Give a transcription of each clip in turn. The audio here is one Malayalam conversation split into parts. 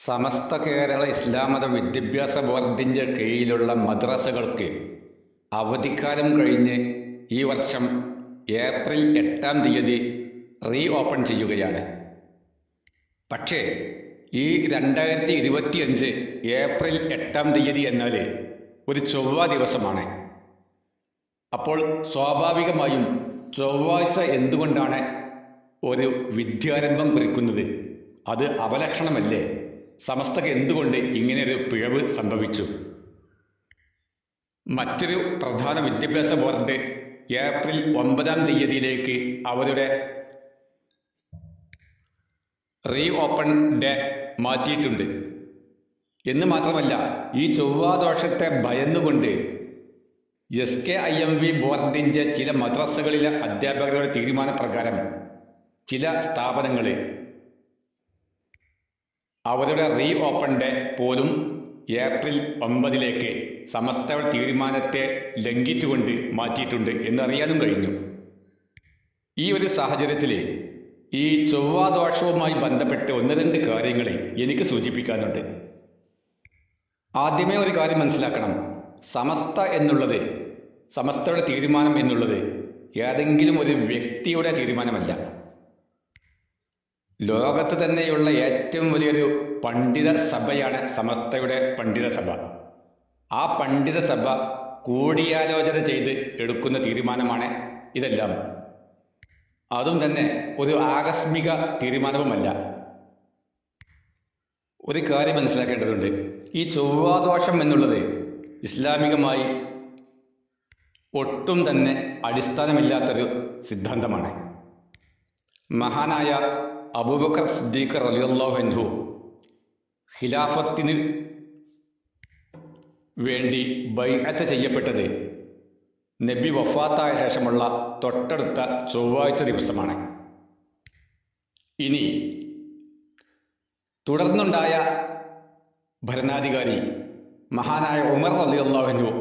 സമസ്ത കേരള ഇസ്ലാമത വിദ്യാഭ്യാസ ബോർഡിൻ്റെ കീഴിലുള്ള മദ്രസകൾക്ക് അവധിക്കാലം കഴിഞ്ഞ് ഈ വർഷം ഏപ്രിൽ 8-ാം തീയതി റീ ഓപ്പൺ ചെയ്യുകയാണ്. പക്ഷേ ഈ 2025 ഏപ്രിൽ 8-ാം തീയതി എന്നാൽ ഒരു ചൊവ്വ ദിവസമാണ്. അപ്പോൾ സ്വാഭാവികമായും ചൊവ്വാഴ്ച എന്തുകൊണ്ടാണ് ഒരു വിദ്യാരംഭം കുറിക്കുന്നത്? അത് അപലക്ഷണമല്ലേ? സമസ്തക്ക് എന്തുകൊണ്ട് ഇങ്ങനെയൊരു പിഴവ് സംഭവിച്ചു? മറ്റൊരു പ്രധാന വിദ്യാഭ്യാസ ബോർഡ് ഏപ്രിൽ 9-ാം തീയതിയിലേക്ക് അവരുടെ റീ ഓപ്പൺ ഡേ മാറ്റിയിട്ടുണ്ട്. എന്ന് മാത്രമല്ല, ഈ ചൊവ്വാദോഷത്തെ ഭയന്നുകൊണ്ട് SKIMV ബോർഡിൻ്റെ ചില മദ്രസകളിലെ അധ്യാപകരുടെ തീരുമാനപ്രകാരം ചില സ്ഥാപനങ്ങൾ അവരുടെ റീ ഓപ്പൺ ഡേ പോലും ഏപ്രിൽ 9-ലേക്ക് സമസ്തയുടെ തീരുമാനത്തെ ലംഘിച്ചുകൊണ്ട് മാറ്റിയിട്ടുണ്ട് എന്നറിയാനും കഴിഞ്ഞു. ഈ ഒരു സാഹചര്യത്തിൽ ഈ ചൊവ്വാദോഷവുമായി ബന്ധപ്പെട്ട് 1-2 കാര്യങ്ങൾ എനിക്ക് സൂചിപ്പിക്കാനുണ്ട്. ആദ്യമേ ഒരു കാര്യം മനസ്സിലാക്കണം. സമസ്ത എന്നുള്ളത്, സമസ്തയുടെ തീരുമാനം എന്നുള്ളത് ഏതെങ്കിലും ഒരു വ്യക്തിയുടെ തീരുമാനമല്ല. ലോകത്ത് തന്നെയുള്ള ഏറ്റവും വലിയൊരു പണ്ഡിത സഭയാണ് സമസ്തയുടെ പണ്ഡിത സഭ. ആ പണ്ഡിത സഭ കൂടിയാലോചന ചെയ്ത് എടുക്കുന്ന തീരുമാനമാണ് ഇതെല്ലാം. അതും തന്നെ ഒരു ആകസ്മിക തീരുമാനവുമല്ല. ഒരു കാര്യം മനസ്സിലാക്കേണ്ടതുണ്ട്. ഈ ചൊവ്വാദോഷം എന്നുള്ളത് ഇസ്ലാമികമായി ഒട്ടും തന്നെ അടിസ്ഥാനമില്ലാത്തൊരു സിദ്ധാന്തമാണ്. മഹാനായ അബൂബക്കർ സിദ്ദീഖ് റളിയല്ലാഹു അൻഹു ഖിലാഫത്തിന് വേണ്ടി ബൈഅത്ത് ചെയ്യപ്പെട്ടത് നബി വഫാത്തായ ശേഷമുള്ള തൊട്ടടുത്ത ചൊവ്വാഴ്ച ദിവസമാണ്. ഇനി തുടർന്നുണ്ടായ ഭരണാധികാരി മഹാനായ ഉമർ റളിയല്ലാഹു അൻഹു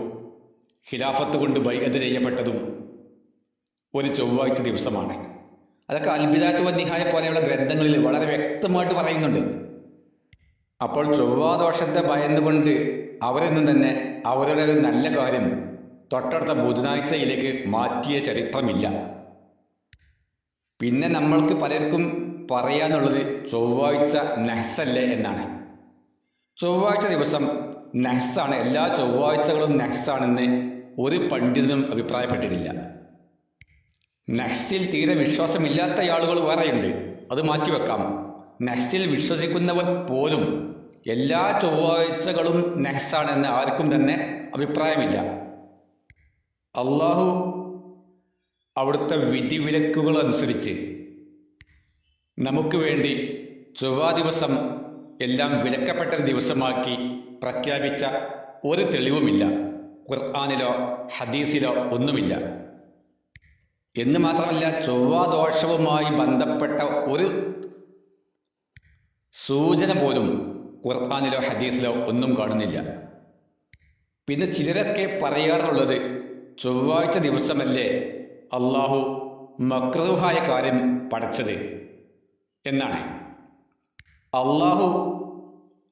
ഖിലാഫത്ത് കൊണ്ട് ബൈഅത്ത് ചെയ്യപ്പെട്ടതും ഒരു ചൊവ്വാഴ്ച ദിവസമാണ്. അതൊക്കെ അൽബിദാത്ത് വന്നിഹായ പോലെയുള്ള ഗ്രന്ഥങ്ങളിൽ വളരെ വ്യക്തമായിട്ട് പറയുന്നുണ്ട്. അപ്പോൾ ചൊവ്വാദോഷത്തെ ഭയന്നുകൊണ്ട് അവരൊന്നും തന്നെ അവരുടെ ഒരു നല്ല കാര്യം തൊട്ടടുത്ത ബുധനാഴ്ചയിലേക്ക് മാറ്റിയ ചരിത്രമില്ല. പിന്നെ നമ്മൾക്ക് പലർക്കും പറയാനുള്ളത് ചൊവ്വാഴ്ച നഹ്സല്ലേ എന്നാണ്. ചൊവ്വാഴ്ച ദിവസം നഹ്സാണ്, എല്ലാ ചൊവ്വാഴ്ചകളും നഹ്സാണെന്ന് ഒരു പണ്ഡിതനും അഭിപ്രായപ്പെട്ടിട്ടില്ല. നഹ്സിൽ തീരെ വിശ്വാസമില്ലാത്ത ആളുകൾ വേറെയുണ്ട്, അത് മാറ്റിവെക്കാം. നഹ്സിൽ വിശ്വസിക്കുന്നവർ പോലും എല്ലാ ചൊവ്വാഴ്ചകളും നഹ്സാണെന്ന് ആർക്കും തന്നെ അഭിപ്രായമില്ല. അള്ളാഹു അവിടുത്തെ വിധിവിലക്കുകൾ അനുസരിച്ച് നമുക്ക് വേണ്ടി ചൊവ്വാ ദിവസം എല്ലാം വിലക്കപ്പെട്ട ദിവസമാക്കി പ്രഖ്യാപിച്ച ഒരു തെളിവുമില്ല. ഖുർആനിലോ ഹദീസിലോ ഒന്നുമില്ല. എന്ന് മാത്രമല്ല, ചൊവ്വാദോഷവുമായി ബന്ധപ്പെട്ട ഒരു സൂചന പോലും ഖുർആനിലോ ഹദീസിലോ ഒന്നും കാണുന്നില്ല. പിന്നെ ചിലരൊക്കെ പറയാറുള്ളത് ചൊവ്വാഴ്ച ദിവസമല്ലേ അള്ളാഹു മക്രൂഹായ കാര്യം പഠിച്ചത് എന്നാണ്. അള്ളാഹു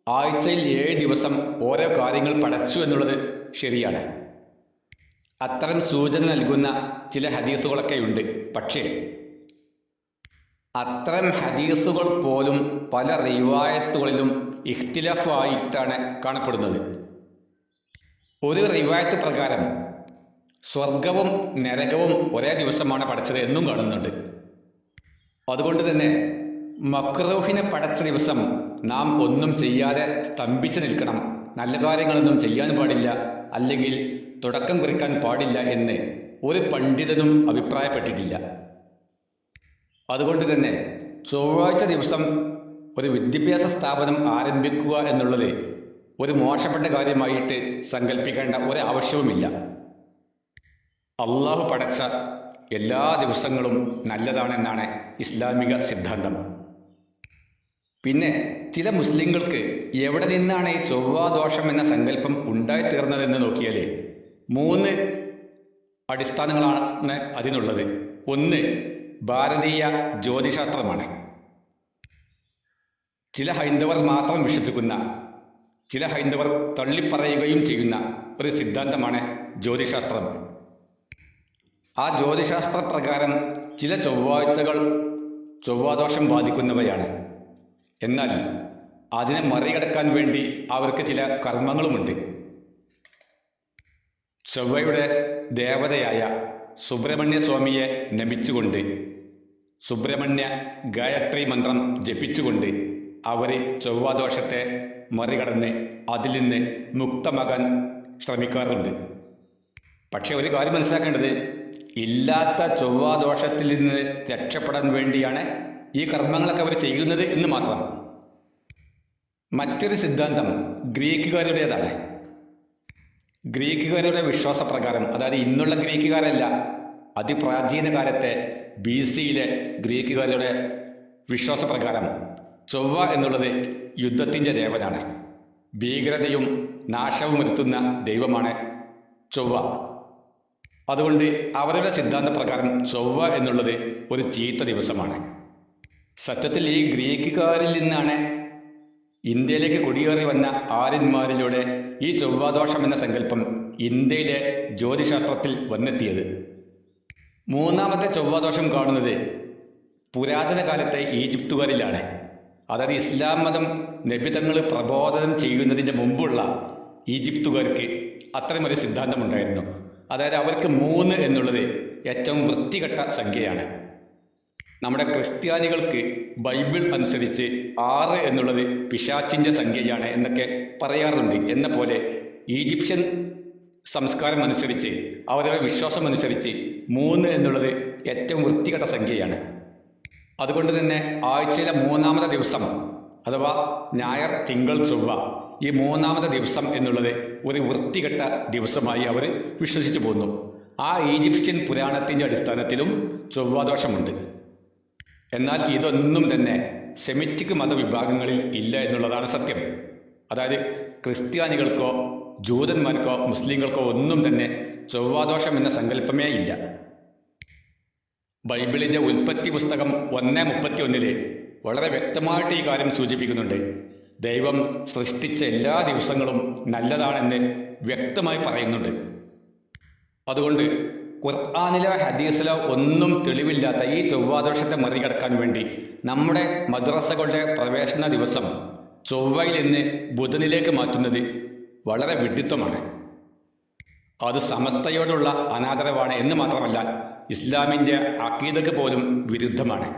ആഴ്ചയിൽ 7 ദിവസം ഓരോ കാര്യങ്ങൾ പഠിച്ചു എന്നുള്ളത് ശരിയാണ്. അത്തരം സൂചന നൽകുന്ന ചില ഹദീസുകളൊക്കെ ഉണ്ട്. പക്ഷേ അത്തരം ഹദീസുകൾ പോലും പല റിവായത്തുകളിലും ഇഖ്തിലാഫായിട്ടാണ് കാണപ്പെടുന്നത്. ഒരു റിവായത്ത് പ്രകാരം സ്വർഗവും നരകവും ഒരേ ദിവസമാണ് പഠിച്ചത് എന്നും കാണുന്നുണ്ട്. അതുകൊണ്ട് തന്നെ മക്റൂഹിനെ പഠിച്ച ദിവസം നാം ഒന്നും ചെയ്യാതെ സ്തംഭിച്ചു നിൽക്കണം, നല്ല കാര്യങ്ങളൊന്നും ചെയ്യാൻ പാടില്ല, അല്ലെങ്കിൽ തുടക്കം കുറിക്കാൻ പാടില്ല എന്ന് ഒരു പണ്ഡിതനും അഭിപ്രായപ്പെട്ടിട്ടില്ല. അതുകൊണ്ട് തന്നെ ചൊവ്വാഴ്ച ദിവസം ഒരു വിദ്യാഭ്യാസ സ്ഥാപനം ആരംഭിക്കുക എന്നുള്ളത് ഒരു മോശപ്പെട്ട കാര്യമായിട്ട് സങ്കല്പിക്കേണ്ട ഒരാവശ്യവുമില്ല. അള്ളാഹു പടച്ച എല്ലാ ദിവസങ്ങളും നല്ലതാണെന്നാണ് ഇസ്ലാമിക സിദ്ധാന്തം. പിന്നെ ചില മുസ്ലിങ്ങൾക്ക് എവിടെ നിന്നാണ് ഈ ചൊവ്വാദോഷം എന്ന സങ്കല്പം ഉണ്ടായിത്തീർന്നതെന്ന് നോക്കിയാൽ 3 അടിസ്ഥാനങ്ങളാണ് അതിനുള്ളത്. ഒന്ന് ഭാരതീയ ജ്യോതിശാസ്ത്രമാണ്. ചില ഹൈന്ദവർ മാത്രം വിശ്വസിക്കുന്ന, ചില ഹൈന്ദവർ തള്ളിപ്പറയുകയും ചെയ്യുന്ന ഒരു സിദ്ധാന്തമാണ് ജ്യോതിശാസ്ത്രം. ആ ജ്യോതിശാസ്ത്ര പ്രകാരം ചില ചൊവ്വാഴ്ചകൾ ചൊവ്വാദോഷം ബാധിക്കുന്നവയാണ്. എന്നാൽ അതിനെ മറികടക്കാൻ വേണ്ടി അവർക്ക് ചില കർമ്മങ്ങളുമുണ്ട്. ചൊവ്വയുടെ ദേവതയായ സുബ്രഹ്മണ്യ സ്വാമിയെ നമിച്ചുകൊണ്ട്, സുബ്രഹ്മണ്യ ഗായത്രി മന്ത്രം ജപിച്ചുകൊണ്ട് അവർ ചൊവ്വാദോഷത്തെ മറികടന്ന് അതിൽ നിന്ന് മുക്തമാകാൻ ശ്രമിക്കാറുണ്ട്. പക്ഷെ ഒരു കാര്യം മനസ്സിലാക്കേണ്ടത്, ഇല്ലാത്ത ചൊവ്വാദോഷത്തിൽ നിന്ന് രക്ഷപ്പെടാൻ വേണ്ടിയാണ് ഈ കർമ്മങ്ങളൊക്കെ അവർ ചെയ്യുന്നത് എന്ന് മാത്രം. മറ്റൊരു സിദ്ധാന്തം ഗ്രീക്കുകാരുടേതാണ്. ഗ്രീക്കുകാരുടെ വിശ്വാസപ്രകാരം, അതായത് ഇന്നുള്ള ഗ്രീക്കുകാരല്ല, അതിപ്രാചീന കാലത്തെ BC-യിലെ ഗ്രീക്കുകാരുടെ വിശ്വാസപ്രകാരം ചൊവ്വ എന്നുള്ളത് യുദ്ധത്തിൻ്റെ ദേവനാണ്. ഭീകരതയും നാശവും വരുത്തുന്ന ദൈവമാണ് ചൊവ്വ. അതുകൊണ്ട് അവരുടെ സിദ്ധാന്തപ്രകാരം ചൊവ്വ എന്നുള്ളത് ഒരു ചീത്ത ദിവസമാണ്. സത്യത്തിൽ ഈ ഗ്രീക്കുകാരിൽ നിന്നാണ് ഇന്ത്യയിലേക്ക് കുടിയേറി വന്ന ആര്യന്മാരിലൂടെ ഈ ചൊവ്വാദോഷം എന്ന സങ്കല്പം ഇന്ത്യയിലെ ജ്യോതിശാസ്ത്രത്തിൽ വന്നെത്തിയത്. മൂന്നാമത്തെ ചൊവ്വാദോഷം കാണുന്നത് പുരാതന കാലത്തെ ഈജിപ്തുകാരിലാണ്. അതായത് ഇസ്ലാം മതം നബിതങ്ങൾ പ്രബോധനം ചെയ്യുന്നതിൻ്റെ മുമ്പുള്ള ഈജിപ്തുകാർക്ക് അത്തരമൊരു സിദ്ധാന്തമുണ്ടായിരുന്നു. അതായത് അവർക്ക് 3 എന്നുള്ളത് ഏറ്റവും വൃത്തികെട്ട സംഖ്യയാണ്. നമ്മുടെ ക്രിസ്ത്യാനികൾക്ക് ബൈബിൾ അനുസരിച്ച് 6 എന്നുള്ളത് പിശാച്ചിൻ്റെ സംഖ്യയാണ് എന്നൊക്കെ പറയാറുണ്ട്. എന്ന പോലെ ഈജിപ്ഷ്യൻ സംസ്കാരം അനുസരിച്ച്, അവരുടെ വിശ്വാസം അനുസരിച്ച് 3 എന്നുള്ളത് ഏറ്റവും വൃത്തികെട്ട സംഖ്യയാണ്. അതുകൊണ്ട് തന്നെ ആഴ്ചയിലെ 3-ാമത്തെ ദിവസം, അഥവാ ഞായർ, തിങ്കൾ, ചൊവ്വ, ഈ 3-ാമത്തെ ദിവസം എന്നുള്ളത് ഒരു വൃത്തികെട്ട ദിവസമായി അവർ വിശ്വസിച്ചു പോന്നു. ആ ഈജിപ്ഷ്യൻ പുരാണത്തിൻ്റെ അടിസ്ഥാനത്തിലും ചൊവ്വാദോഷമുണ്ട്. എന്നാൽ ഇതൊന്നും തന്നെ സെമിറ്റിക് മതവിഭാഗങ്ങളിൽ ഇല്ല എന്നുള്ളതാണ് സത്യം. അതായത് ക്രിസ്ത്യാനികൾക്കോ ജൂതന്മാർക്കോ മുസ്ലിങ്ങൾക്കോ ഒന്നും തന്നെ ചൊവ്വാദോഷം എന്ന സങ്കല്പമേ ഇല്ല. ബൈബിളിൻ്റെ ഉൽപ്പത്തി പുസ്തകം 1:31 വളരെ വ്യക്തമായിട്ട് ഈ കാര്യം സൂചിപ്പിക്കുന്നുണ്ട്. ദൈവം സൃഷ്ടിച്ച എല്ലാ ദിവസങ്ങളും നല്ലതാണെന്ന് വ്യക്തമായി പറയുന്നുണ്ട്. അതുകൊണ്ട് ഖുർആനിലോ ഹദീസിലോ ഒന്നും തെളിവില്ലാത്ത ഈ ചൊവ്വാദോഷത്തെ മറികടക്കാൻ വേണ്ടി നമ്മുടെ മദ്രസകളുടെ പ്രവേശന ദിവസം ചൊവ്വയിൽ നിന്ന് ബുധനിലേക്ക് മാറ്റുന്നത് വളരെ വിഡ്ഢിത്തമാണ്. അത് സമസ്തയോടുള്ള അനാദരവാണ് എന്ന് മാത്രമല്ല, ഇസ്ലാമിൻ്റെ അഖീദക്ക് പോലും വിരുദ്ധമാണ്.